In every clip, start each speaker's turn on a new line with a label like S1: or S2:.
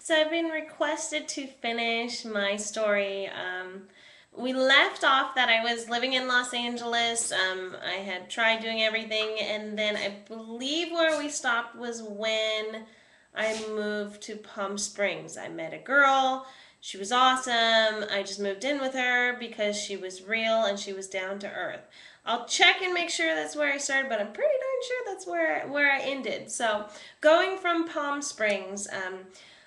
S1: So I've been requested to finish my story. We left off that I was living in Los Angeles. I had tried doing everything, and then I believe where we stopped was when I moved to Palm Springs. I met a girl. She was awesome. I just moved in with her because she was real and she was down to earth. I'll check and make sure that's where I started, but I'm pretty darn sure that's where I ended. So going from Palm Springs.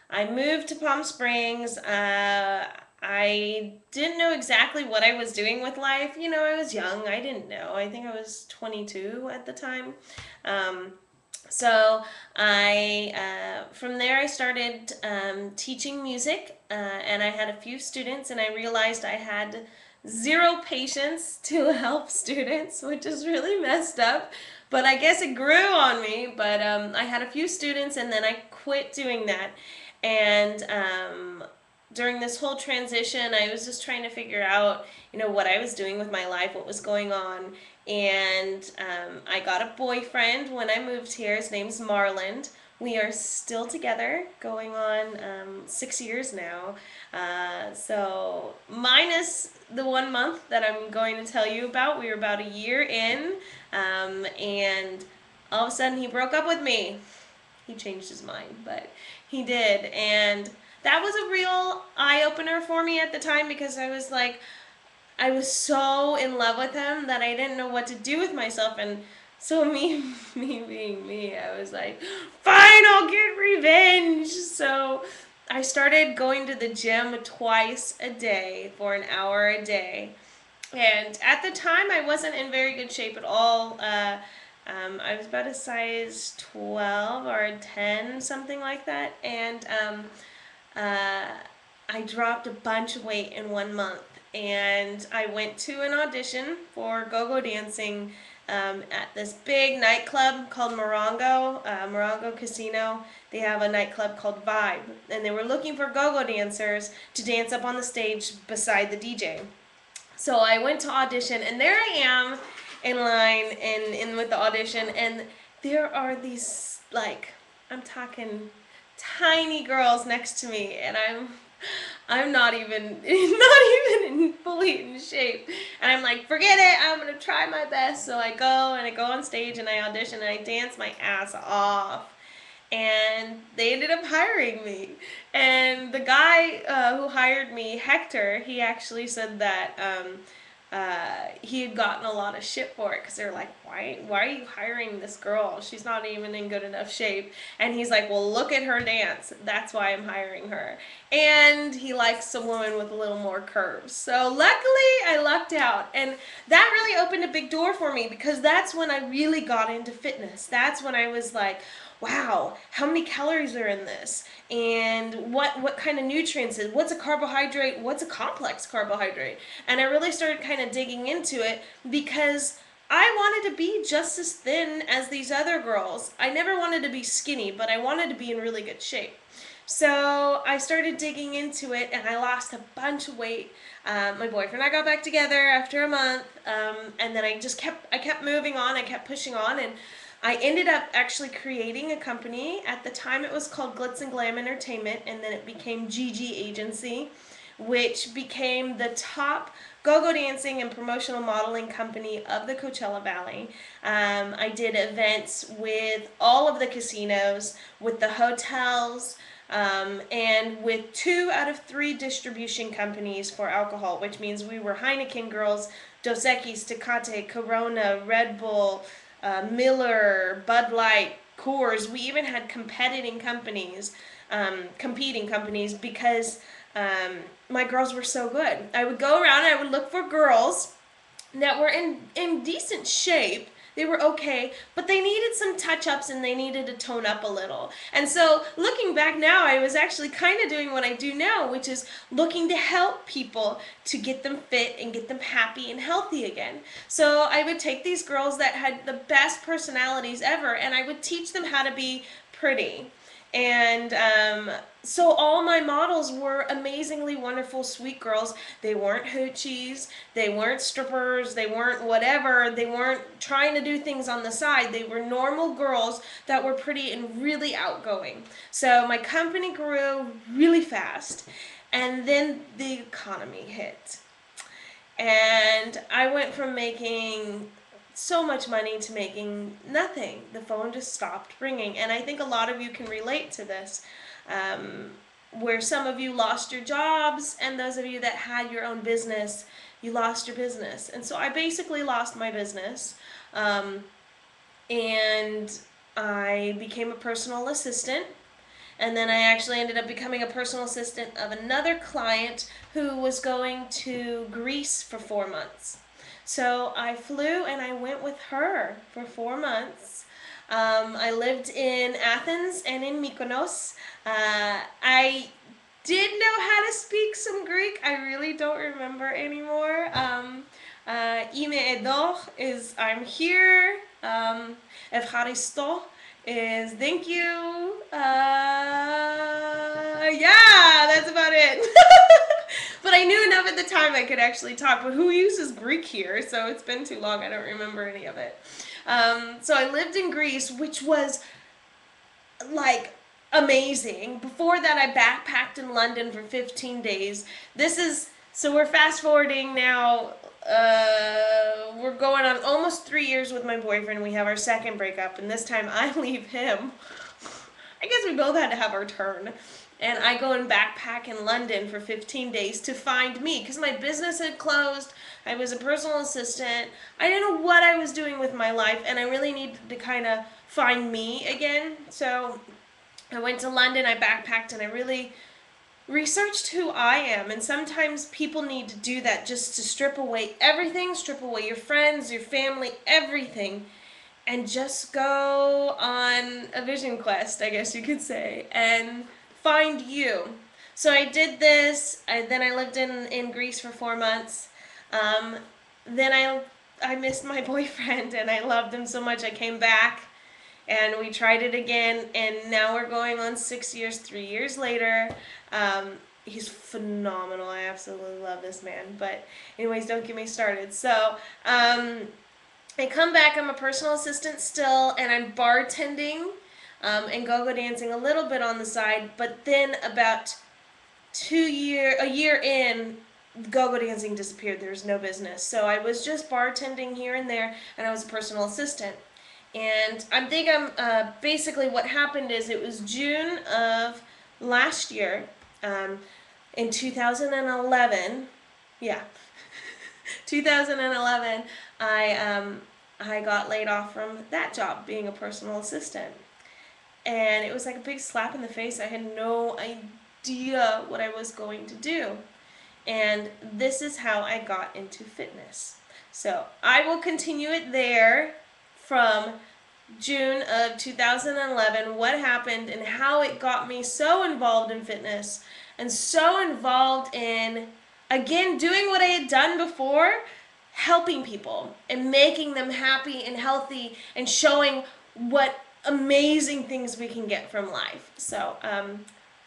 S1: I moved to Palm Springs. I didn't know exactly what I was doing with life. You know, I was young. I didn't know. I think I was 22 at the time. Um, so from there, I started teaching music, and I had a few students, and I realized I had zero patience to help students, which is really messed up. But I guess it grew on me. But I had a few students, and then I quit doing that. And during this whole transition, I was just trying to figure out, what I was doing with my life, what was going on. And I got a boyfriend when I moved here. His name's Marland. We are still together, going on 6 years now. So, minus the 1 month that I'm going to tell you about, we were about a year in, and all of a sudden he broke up with me. He changed his mind, but he did. And that was a real eye opener for me at the time because I was like, I was so in love with him that I didn't know what to do with myself. And so me being me, I was like, fine, I'll get revenge. So I started going to the gym twice a day for an hour a day. And at the time, I wasn't in very good shape at all. I was about a size 12 or a 10, something like that. And uh, I dropped a bunch of weight in 1 month. And I went to an audition for go-go dancing at this big nightclub called Morongo, Morongo Casino. They have a nightclub called Vibe. And they were looking for go-go dancers to dance up on the stage beside the DJ. So I went to audition, and there I am in line and in with the audition, and there are these, like, I'm talking tiny girls next to me, and I'm not even not even fully in shape, and I'm like, forget it, I'm gonna try my best. So I go and I go on stage and I audition and I dance my ass off, and they ended up hiring me. And the guy who hired me, Hector, he actually said that he had gotten a lot of shit for it because they're like, why are you hiring this girl? She's not even in good enough shape. And he's like, well, look at her dance. That's why I'm hiring her. And he likes a woman with a little more curves. So luckily, I lucked out. And that really opened a big door for me because that's when I really got into fitness. That's when I was like, wow, how many calories are in this? And what kind of nutrients is, what's a carbohydrate, what's a complex carbohydrate? And I really started kind of digging into it because I wanted to be just as thin as these other girls. I never wanted to be skinny, but I wanted to be in really good shape. So I started digging into it, and I lost a bunch of weight. My boyfriend and I got back together after a month, and then I kept moving on. I kept pushing on, and I ended up actually creating a company. At the time, it was called Glitz and Glam Entertainment, and then it became GG Agency, which became the top go-go dancing and promotional modeling company of the Coachella Valley. I did events with all of the casinos, with the hotels, and with 2 out of 3 distribution companies for alcohol, which means we were Heineken girls, Dos Equis, Tecate, Corona, Red Bull, Miller, Bud Light, Coors. We even had competing companies because my girls were so good. I would go around and I would look for girls that were in decent shape. They were okay, but they needed some touch-ups and they needed to tone up a little. And so looking back now, I was actually kind of doing what I do now, which is looking to help people to get them fit and get them happy and healthy again. So I would take these girls that had the best personalities ever, and I would teach them how to be pretty. And so all my models were amazingly wonderful, sweet girls. They weren't hoochies, they weren't strippers, they weren't whatever, they weren't trying to do things on the side. They were normal girls that were pretty and really outgoing. So my company grew really fast, and then the economy hit. And I went from making so much money to making nothing. The phone just stopped ringing. And I think a lot of you can relate to this, where some of you lost your jobs, and those of you that had your own business, you lost your business. And so I basically lost my business. And I became a personal assistant. And then I actually ended up becoming a personal assistant of another client who was going to Greece for 4 months. So I flew and I went with her for 4 months. I lived in Athens and in Mykonos. I did know how to speak some Greek. I really don't remember anymore. Είμαι εδώ is I'm here. Ευχαριστώ is thank you. Yeah, that's about it. But I knew enough at the time I could actually talk. But who uses Greek here? So it's been too long. I don't remember any of it. So I lived in Greece, which was like amazing. Before that, I backpacked in London for 15 days. So we're fast forwarding now. We're going on almost 3 years with my boyfriend. We have our second breakup, and this time I leave him. I guess we both had to have our turn. And I go and backpack in London for 15 days to find me, because my business had closed. I was a personal assistant. I didn't know what I was doing with my life, and I really needed to kind of find me again. So I went to London, I backpacked, and I really researched who I am. And sometimes people need to do that, just to strip away everything, strip away your friends, your family, everything, and just go on a vision quest, I guess you could say, and find you. So I did this. Then I lived in Greece for 4 months. Then I missed my boyfriend, and I loved him so much I came back, and we tried it again, and now we're going on 6 years, 3 years later. He's phenomenal. I absolutely love this man. But anyways, don't get me started. So I come back. I'm a personal assistant still, and I'm bartending and go-go dancing a little bit on the side. But then about a year in, go-go dancing disappeared. There was no business. So I was just bartending here and there, and I was a personal assistant. And basically what happened is, it was June of last year, in 2011, yeah, 2011, I got laid off from that job, being a personal assistant. And it was like a big slap in the face. I had no idea what I was going to do. And this is how I got into fitness. So I will continue it there from June of 2011, what happened and how it got me so involved in fitness and so involved in, again, doing what I had done before, helping people and making them happy and healthy and showing what amazing things we can get from life. So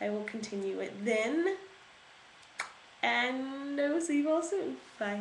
S1: I will continue it then, and I will see you all soon. Bye.